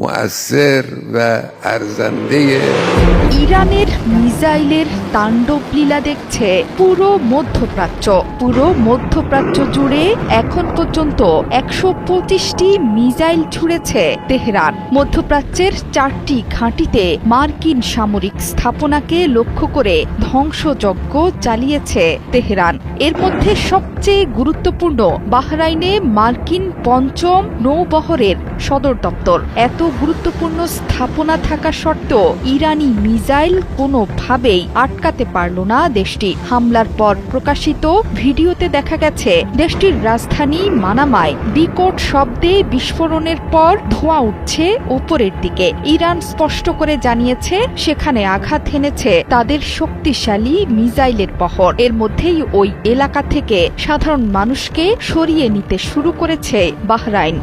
مؤثر و ارزنده ইরানের মিসাইলের তাণ্ডব লীলা দেখছে পুরো মধ্যপ্রাচ্য জুড়ে এখন পর্যন্ত ১২৫টি মিসাইল ছুড়েছে তেহরান। মধ্যপ্রাচ্যের ৪টি ঘাঁটিতে মার্কিন সামরিক স্থাপনাকে লক্ষ্য করে ধ্বংসযজ্ঞ চালিয়েছে তেহরান। এর মধ্যে সবচেয়ে গুরুত্বপূর্ণ বাহরাইনে মার্কিন ৫ম নৌবহরের সদর দপ্তর। এত গুরুত্বপূর্ণ স্থাপনা থাকা সত্ত্বেও ইরানি মিসাইল কোনোভাবেই আটকাতে পারল না দেশটি। হামলার পর প্রকাশিত ভিডিওতে দেখা গেছে দেশটির রাজধানী মানামায় বিকট শব্দে বিস্ফোরণের পর ধোঁয়া উঠছে উপরের দিকে। ইরান স্পষ্ট করে জানিয়েছে সেখানে আঘাত হেনেছে তাদের শক্তিশালী মিসাইলের বহর। এর মধ্যেই ওই এলাকা থেকে সাধারণ মানুষকে সরিয়ে নিতে শুরু করেছে বাহরাইন।